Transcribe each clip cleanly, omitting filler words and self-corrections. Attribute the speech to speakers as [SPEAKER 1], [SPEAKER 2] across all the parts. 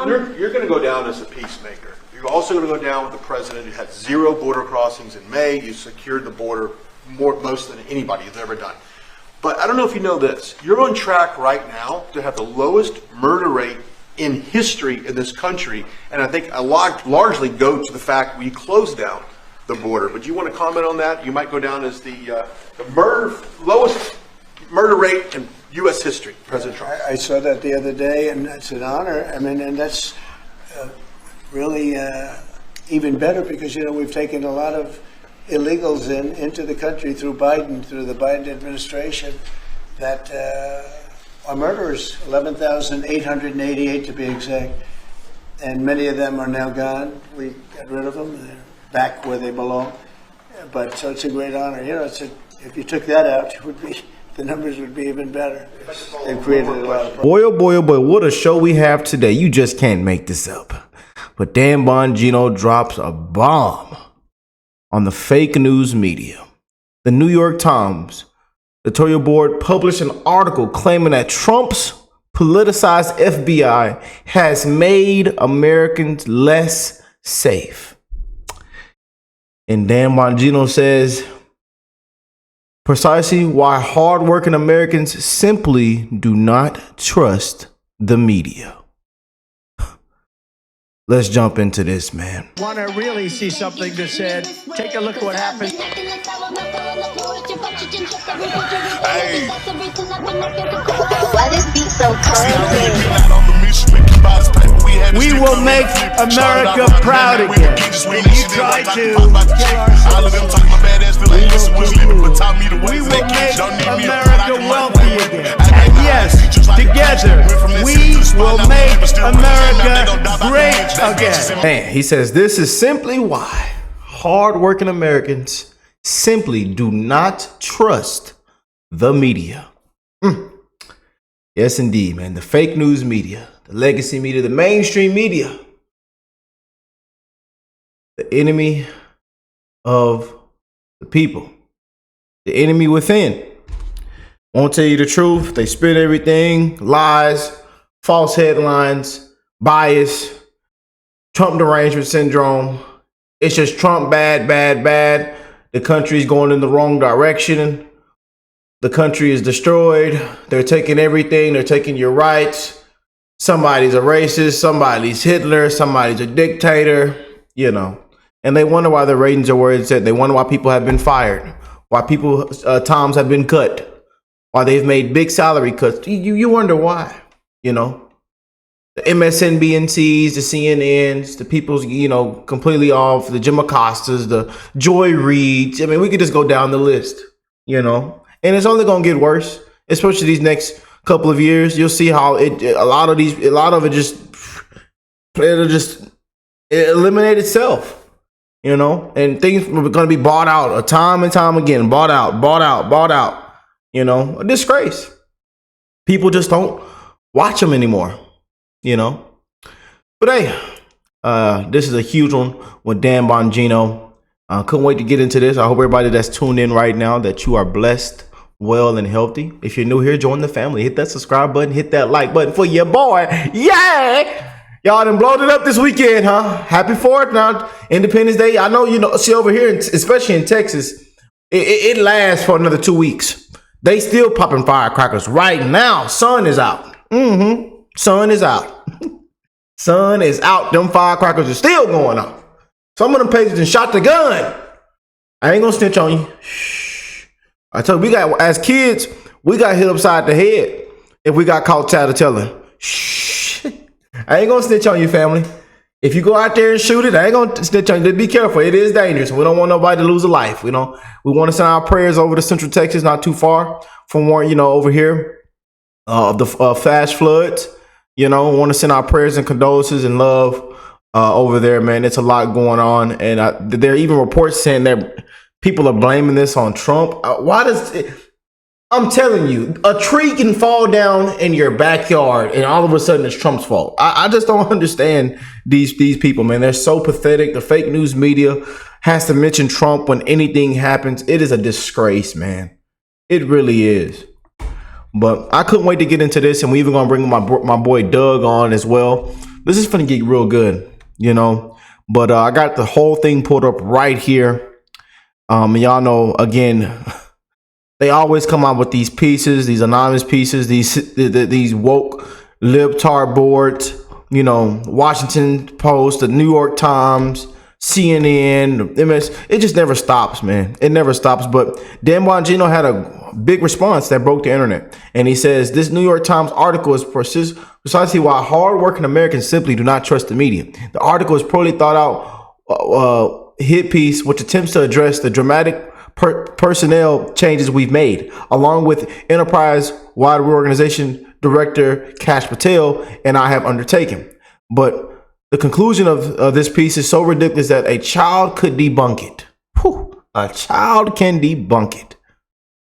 [SPEAKER 1] on?
[SPEAKER 2] You're going to go down as a peacemaker. You're also going to go down with the president who had 0 border crossings in May. You secured the border most than anybody has ever done. But I don't know if you know this. You're on track right now to have the lowest murder rate in history in this country, and I think a lot largely go to the fact we closed down the border. But do you want to comment on that? You might go down as the lowest murder rate in U.S. history, President Trump.
[SPEAKER 1] I saw that the other day, and it's an honor. I mean, and that's really even better because, we've taken a lot of illegals into the country through the Biden administration that are murderers, 11,888 to be exact. And many of them are now gone. We got rid of them. They're back where they belong. But so it's a great honor. If you took that out, the numbers would be even better. They've created a lot of problems.
[SPEAKER 3] Boy, oh boy, oh boy, what a show we have today. You just can't make this up. But Dan Bongino drops a bomb on the fake news media. The New York Times editorial board published an article claiming that Trump's politicized FBI has made Americans less safe. And Dan Bongino says precisely why hardworking Americans simply do not trust the media. Let's jump into this, man.
[SPEAKER 4] Want to really see something that said, take a look at what happened.
[SPEAKER 5] Hey. Why this beat so crazy?
[SPEAKER 4] We will make America proud again. When you try to kill our we will make America wealthy again. And yes, together, we will make America great again.
[SPEAKER 3] Man, he says this is simply why hardworking Americans simply do not trust the media. Yes, indeed, man. The fake news media, the legacy media, the mainstream media, the enemy of the people, the enemy within. Won't tell you the truth. They spin everything, lies, false headlines, bias, Trump derangement syndrome. It's just Trump bad, bad, bad. The country's going in the wrong direction. The country is destroyed. They're taking everything. They're taking your rights. Somebody's a racist. Somebody's Hitler. Somebody's a dictator, And they wonder why the ratings are where it's at. They wonder why people have been fired, why people times have been cut, why they've made big salary cuts. You wonder why, The MSNBCs, the CNNs, the people's, completely off, the Jim Acostas, the Joy Reids. I mean, we could just go down the list, And it's only going to get worse, especially these next couple of years. You'll see how a lot of it it'll just eliminate itself. And things are going to be bought out time and time again. Bought out. A disgrace. People just don't watch them anymore, But hey, this is a huge one with Dan Bongino. Couldn't wait to get into this. I hope everybody that's tuned in right now that you are blessed, well, and healthy. If you're new here, join the family. Hit that subscribe button. Hit that like button for your boy. Yeah! Y'all done blowed it up this weekend, huh? Happy 4th now. Independence Day. I know, see over here, especially in Texas, it lasts for another 2 weeks. They still popping firecrackers right now. Sun is out. Sun is out. Sun is out. Them firecrackers are still going off. Some of them pages and shot the gun. I ain't gonna snitch on you. Shh. I tell you, as kids, we got hit upside the head if we got caught tattletailing. Shh. I ain't gonna snitch on you, family. If you go out there and shoot it, I ain't gonna snitch on you. Just be careful. It is dangerous. We don't want nobody to lose a life. We want to send our prayers over to Central Texas, not too far from where, over here, of the flash floods. Want to send our prayers and condolences and love over there, man. It's a lot going on. And there are even reports saying that people are blaming this on Trump. Why does it? I'm telling you, a tree can fall down in your backyard and all of a sudden it's Trump's fault. I just don't understand these people, man. They're so pathetic. The fake news media has to mention Trump when anything happens. It is a disgrace, man. It really is. But I couldn't wait to get into this, and we even going to bring my boy Doug on as well, this is finna get real good, you know. But I got the whole thing pulled up right here. And y'all know, again, they always come out with these pieces, these anonymous pieces, these woke libtard boards, you know, Washington Post, the New York Times, CNN, MS. It just never stops, man. It never stops. But Dan Bongino had a big response that broke the internet. And he says, this New York Times article is precisely why hardworking Americans simply do not trust the media. The article is poorly thought out hit piece which attempts to address the dramatic personnel changes we've made, along with enterprise-wide reorganization director Kash Patel and I have undertaken. But the conclusion of this piece is so ridiculous that a child could debunk it. Whew, a child can debunk it.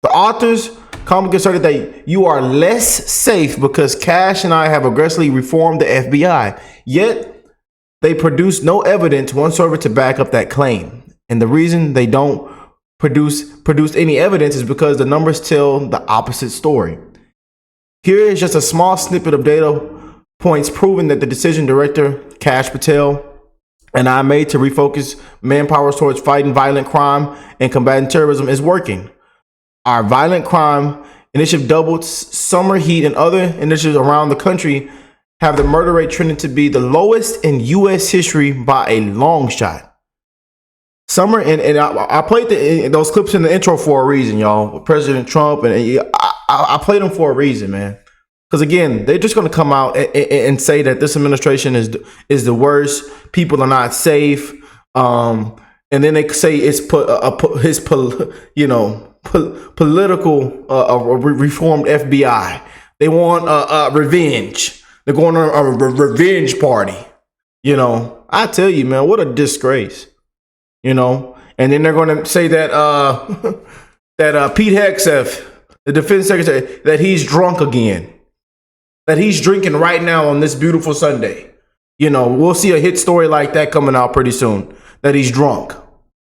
[SPEAKER 3] The authors calmly asserted that you are less safe because Kash and I have aggressively reformed the FBI. Yet they produce no evidence whatsoever to back up that claim. And the reason they don't produce any evidence is because the numbers tell the opposite story. Here is just a small snippet of data points proving that the decision director, Kash Patel, and I made to refocus manpower towards fighting violent crime and combating terrorism is working. Our violent crime initiative doubled summer heat and other initiatives around the country have the murder rate trending to be the lowest in U.S. history by a long shot. Summer, and I played those clips in the intro for a reason, y'all. President Trump, and I played them for a reason, man. Because again, they're just going to come out and say that this administration is the worst. People are not safe, and then they say it's political reformed FBI. They want revenge. They're going on a revenge party. You know, I tell you, man, what a disgrace. You know, and then they're going to say that that Pete Hegseth, the defense secretary, that he's drunk again. That he's drinking right now on this beautiful Sunday. You know, we'll see a hit story like that coming out pretty soon. That he's drunk.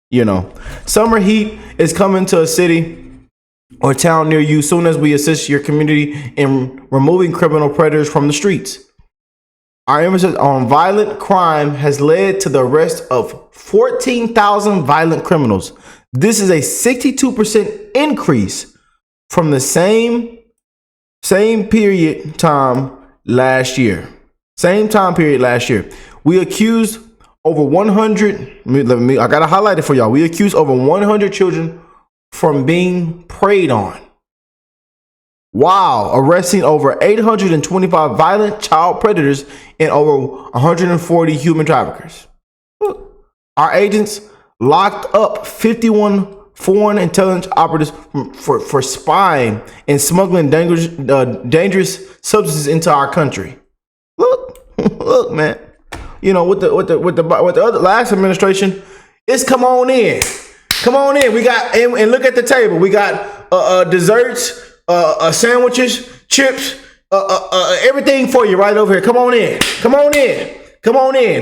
[SPEAKER 3] You know, summer heat is coming to a city or town near you soon as we assist your community in removing criminal predators from the streets. Our emphasis on violent crime has led to the arrest of 14,000 violent criminals. This is a 62% increase from the same period time last year. Same time period last year. We accused over 100, I gotta highlight it for y'all. We accused over 100 children from being preyed on, while arresting over 825 violent child predators and over 140 human traffickers. Our agents locked up 51 foreign intelligence operatives for spying and smuggling dangerous substances into our country. Look, man. You know, with the other last administration, it's come on in. We got and look at the table. We got desserts, sandwiches, chips, everything for you right over here. Come on in.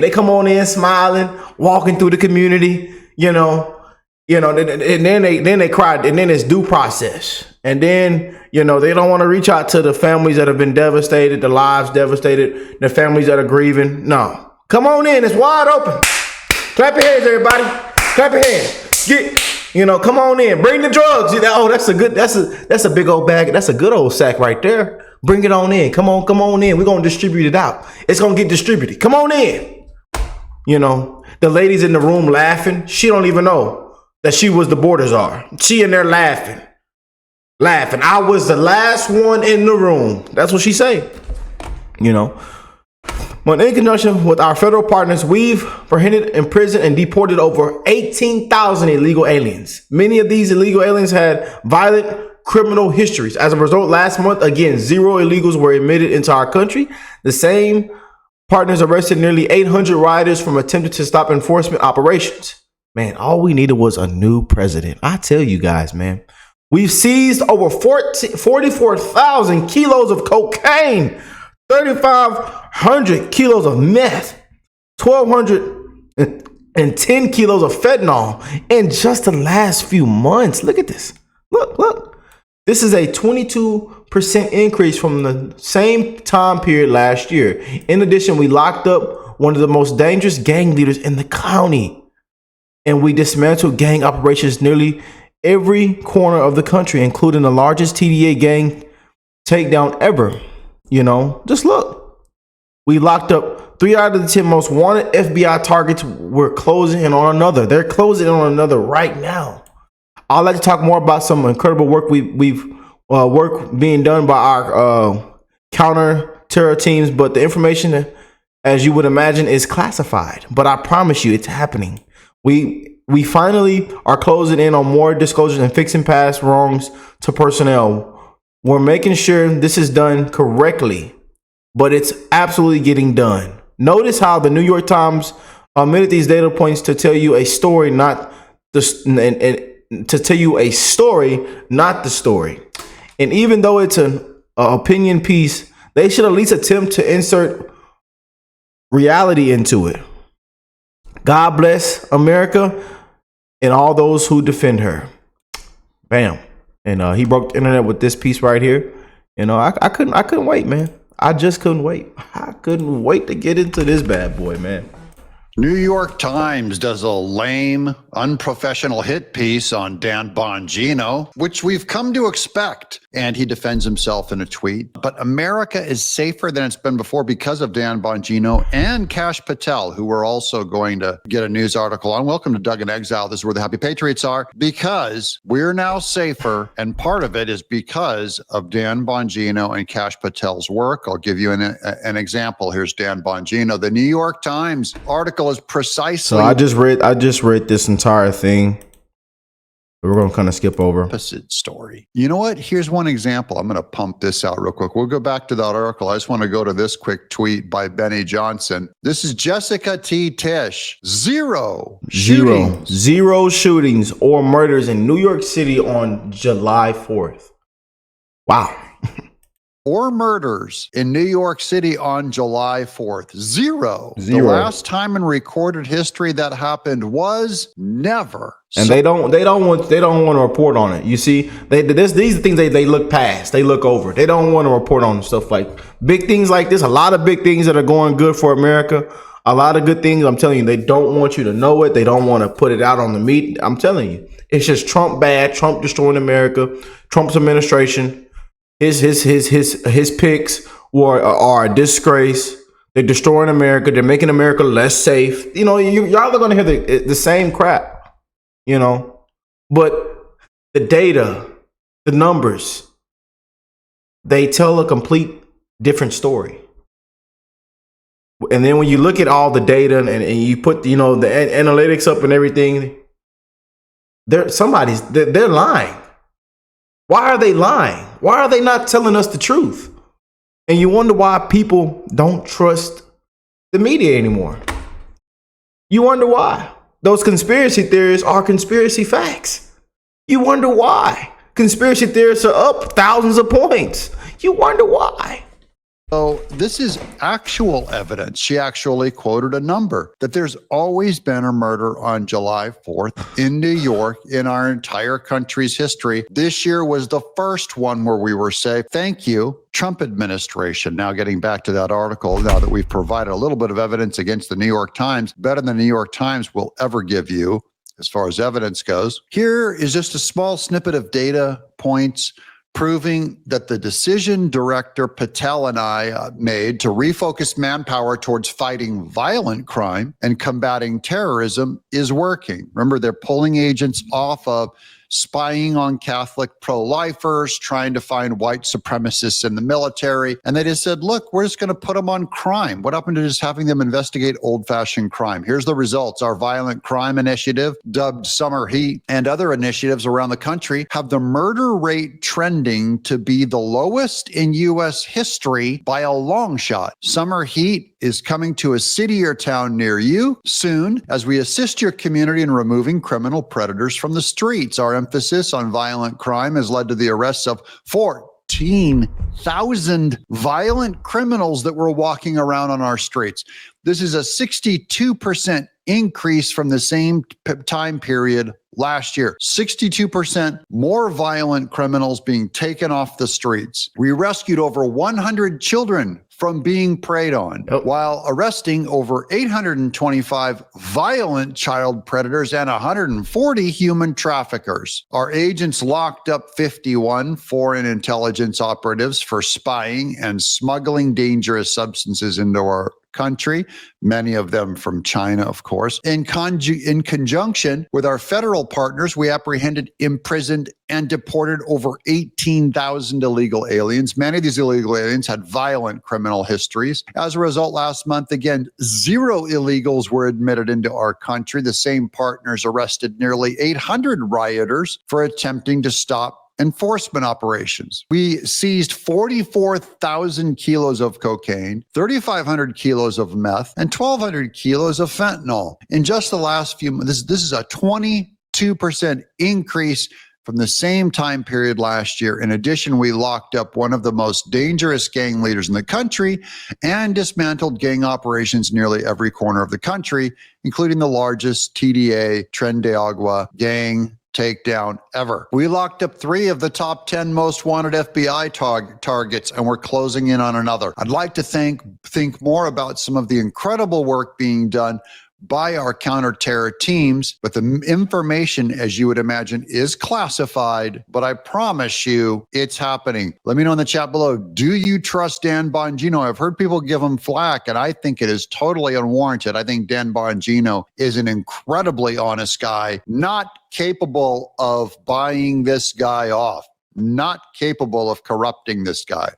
[SPEAKER 3] They come on in smiling, walking through the community. You know, and then they cried, and then it's due process, and then they don't want to reach out to the families that have been devastated, the lives devastated, the families that are grieving. No, come on in. It's wide open. Clap your hands, everybody. Clap your hands. Come on in. Bring the drugs. Oh, that's a big old bag. That's a good old sack right there. Bring it on in. Come on in. We're gonna distribute it out. It's gonna get distributed. Come on in. The ladies in the room laughing. She don't even know that she was the border czar. She in there laughing. I was the last one in the room. That's what she say. But in conjunction with our federal partners, we've apprehended, imprisoned, and deported over 18,000 illegal aliens. Many of these illegal aliens had violent criminal histories. As a result, last month, again, 0 illegals were admitted into our country. The same partners arrested nearly 800 rioters from attempting to stop enforcement operations. Man, all we needed was a new president. I tell you guys, man. We've seized over 44,000 kilos of cocaine, 3,500 kilos of meth, 1,210 kilos of fentanyl in just the last few months. Look at this. Look. This is a 22% increase from the same time period last year. In addition, we locked up one of the most dangerous gang leaders in the county, and we dismantled gang operations nearly every corner of the country, including the largest TDA gang takedown ever. Just look. We locked up 3 out of the 10 most wanted FBI targets. We're closing in on another. They're closing in on another right now. I'd like to talk more about some incredible work we've work being done by our counter terror teams, but the information, as you would imagine, is classified. But I promise you, it's happening. We finally are closing in on more disclosures and fixing past wrongs to personnel. We're making sure this is done correctly, but it's absolutely getting done. Notice how the New York Times omitted these data points to tell you a story, not the story. And even though it's an opinion piece, they should at least attempt to insert reality into it. God bless America and all those who defend her. Bam. And he broke the internet with this piece right here. I couldn't wait, man. I just couldn't wait. I couldn't wait to get into this bad boy, man.
[SPEAKER 6] New York Times does a lame, unprofessional hit piece on Dan Bongino, which we've come to expect. And he defends himself in a tweet. But America is safer than it's been before because of Dan Bongino and Kash Patel, who we're also going to get a news article on. Welcome to Doug in Exile. This is where the happy patriots are, because we're now safer. And part of it is because of Dan Bongino and Kash Patel's work. I'll give you an example. Here's Dan Bongino. The New York Times article is precisely.
[SPEAKER 3] So I just read this entire thing. We're going to kind of skip over.
[SPEAKER 6] Opposite story. You know what? Here's one example. I'm going to pump this out real quick. We'll go back to that article. I just want to go to this quick tweet by Benny Johnson. This is Jessica T. Tisch. Zero shootings or murders in New York City on July 4th. Wow. Or murders in New York City on July 4th. Zero. The last time in recorded history that happened was never.
[SPEAKER 3] And they don't want to report on it. You see, these are things they look past, they look over. They don't want to report on stuff like big things like this. A lot of big things that are going good for America. A lot of good things. I'm telling you, they don't want you to know it. They don't want to put it out on the media. I'm telling you, it's just Trump bad. Trump destroying America. Trump's administration. His picks are a disgrace. They're destroying America. They're making America less safe. Y'all are going to hear the same crap. But the data, the numbers, they tell a complete different story. And then when you look at all the data and you put the analytics up and everything, they're lying. Why are they lying? Why are they not telling us the truth? And you wonder why people don't trust the media anymore. You wonder why. Those conspiracy theories are conspiracy facts. You wonder why. Conspiracy theorists are up thousands of points. You wonder why.
[SPEAKER 6] So this is actual evidence. She actually quoted a number that there's always been a murder on July 4th in New York in our entire country's history. This year was the first one where we were safe. Thank you, Trump administration. Now getting back to that article, now that we've provided a little bit of evidence against the New York Times, better than the New York Times will ever give you as far as evidence goes. Here is just a small snippet of data points proving that the decision Director Patel and I made to refocus manpower towards fighting violent crime and combating terrorism is working. Remember, they're pulling agents off of spying on Catholic pro-lifers, trying to find white supremacists in the military. And they just said, look, we're just going to put them on crime. What happened to just having them investigate old-fashioned crime? Here's the results. Our violent crime initiative, dubbed Summer Heat, and other initiatives around the country have the murder rate trending to be the lowest in U.S. history by a long shot. Summer Heat is coming to a city or town near you soon as we assist your community in removing criminal predators from the streets. Our emphasis on violent crime has led to the arrests of 14,000 violent criminals that were walking around on our streets. This is a 62% increase from the same time period last year. 62% more violent criminals being taken off the streets. We rescued over 100 children from being preyed on, while arresting over 825 violent child predators and 140 human traffickers. Our agents locked up 51 foreign intelligence operatives for spying and smuggling dangerous substances into our country, many of them from China, of course. In conjunction with our federal partners, we apprehended, imprisoned, and deported over 18,000 illegal aliens. Many of these illegal aliens had violent criminal histories. As a result, last month, again, 0 illegals were admitted into our country. The same partners arrested nearly 800 rioters for attempting to stop enforcement operations. We seized 44,000 kilos of cocaine, 3,500 kilos of meth, and 1,200 kilos of fentanyl. In just the last few months, this is a 22% increase from the same time period last year. In addition, we locked up one of the most dangerous gang leaders in the country and dismantled gang operations in nearly every corner of the country, including the largest TDA Tren de Agua gang takedown ever. We locked up 3 of the top 10 most wanted FBI targets, and we're closing in on another. I'd like to think more about some of the incredible work being done by our counter-terror teams, but the information, as you would imagine, is classified, but I promise you it's happening. Let me know in the chat below, do you trust Dan Bongino? I've heard people give him flack, and I think it is totally unwarranted. I think Dan Bongino is an incredibly honest guy, not capable of buying this guy off, not capable of corrupting this guy.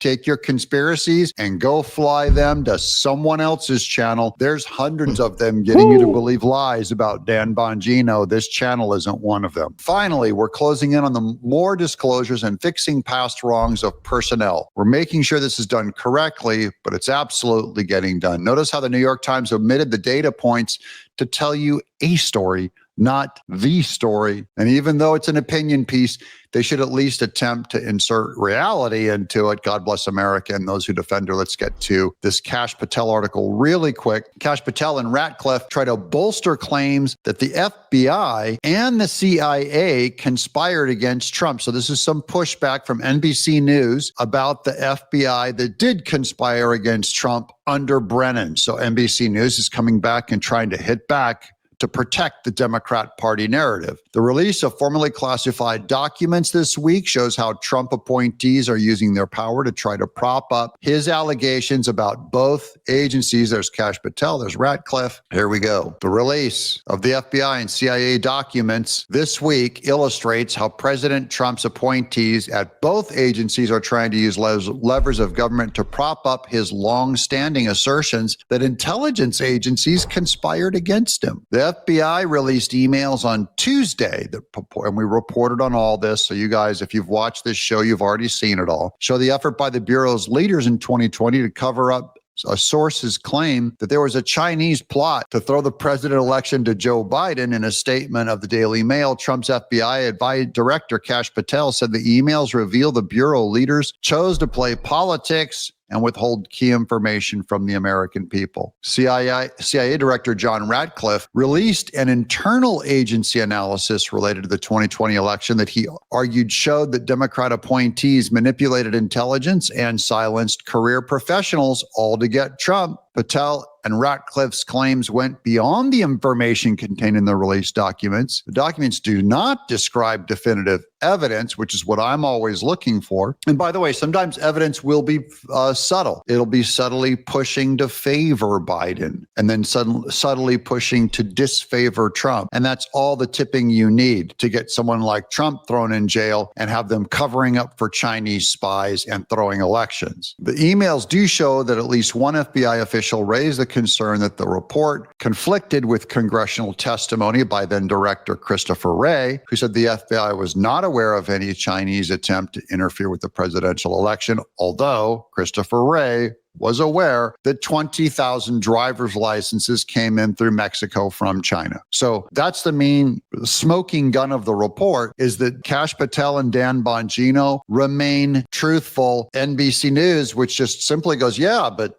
[SPEAKER 6] Take your conspiracies and go fly them to someone else's channel. There's hundreds of them getting you to believe lies about Dan Bongino. This channel isn't one of them. Finally, we're closing in on the more disclosures and fixing past wrongs of personnel. We're making sure this is done correctly, but it's absolutely getting done. Notice how the New York Times omitted the data points to tell you a story, not the story. And even though it's an opinion piece, they should at least attempt to insert reality into it. God bless America and those who defend her. Let's get to this Kash Patel article really quick. Kash Patel and Ratcliffe try to bolster claims that the FBI and the CIA conspired against Trump. So this is some pushback from NBC News about the FBI that did conspire against Trump under Brennan. So NBC News is coming back and trying to hit back to protect the Democrat Party narrative. The release of formally classified documents this week shows how Trump appointees are using their power to try to prop up his allegations about both agencies. There's Kash Patel, there's Ratcliffe. Here we go. The release of the FBI and CIA documents this week illustrates how President Trump's appointees at both agencies are trying to use levers of government to prop up his long-standing assertions that intelligence agencies conspired against him. The FBI released emails on Tuesday, and we reported on all this. So you guys, if you've watched this show, you've already seen it all. Show the effort by the Bureau's leaders in 2020 to cover up a source's claim that there was a Chinese plot to throw the president election to Joe Biden. In a statement of the Daily Mail, Trump's FBI director, Kash Patel, said the emails reveal the Bureau leaders chose to play politics and withhold key information from the American people. CIA Director John Ratcliffe released an internal agency analysis related to the 2020 election that he argued showed that Democrat appointees manipulated intelligence and silenced career professionals all to get Trump. Patel and Ratcliffe's claims went beyond the information contained in the released documents. The documents do not describe definitive evidence, which is what I'm always looking for. And by the way, sometimes evidence will be subtle. It'll be subtly pushing to favor Biden and then subtly pushing to disfavor Trump. And that's all the tipping you need to get someone like Trump thrown in jail and have them covering up for Chinese spies and throwing elections. The emails do show that at least one FBI official raised the concern that the report conflicted with congressional testimony by then Director Christopher Wray, who said the FBI was not aware of any Chinese attempt to interfere with the presidential election, although Christopher Wray was aware that 20,000 driver's licenses came in through Mexico from China. So that's the main smoking gun of the report, is that Kash Patel and Dan Bongino remain truthful. NBC News, which just simply goes, yeah, but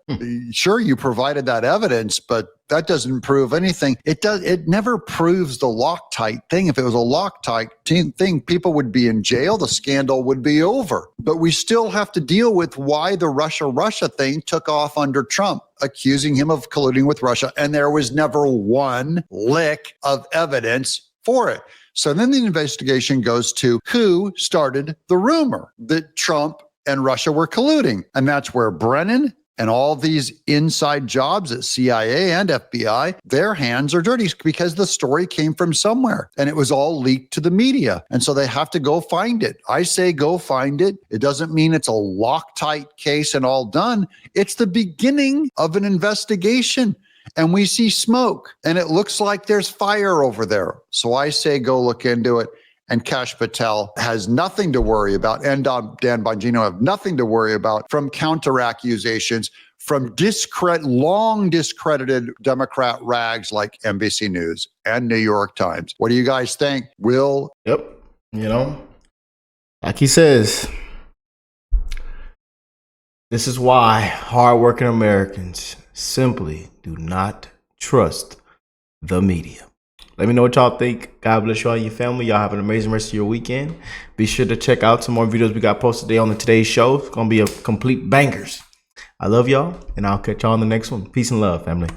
[SPEAKER 6] sure, you provided that evidence, but That doesn't prove anything. It never proves the Loctite thing. If it was a Loctite thing, people would be in jail. The scandal would be over. But we still have to deal with why the Russia thing took off under Trump, accusing him of colluding with Russia. And there was never one lick of evidence for it. So then the investigation goes to who started the rumor that Trump and Russia were colluding. And that's where Brennan and all these inside jobs at CIA and FBI, their hands are dirty because the story came from somewhere and it was all leaked to the media. And so they have to go find it. I say go find it. It doesn't mean it's a Loctite case and all done. It's the beginning of an investigation. And we see smoke and it looks like there's fire over there. So I say go look into it. And Kash Patel has nothing to worry about, and Dan Bongino have nothing to worry about from counter accusations from long discredited Democrat rags like NBC News and New York Times. What do you guys think?
[SPEAKER 3] Yep. You know, like he says, this is why hardworking Americans simply do not trust the media. Let me know what y'all think. God bless y'all and your family. Y'all have an amazing rest of your weekend. Be sure to check out some more videos we got posted today on today's show. It's going to be a complete bangers. I love y'all, and I'll catch y'all on the next one. Peace and love, family.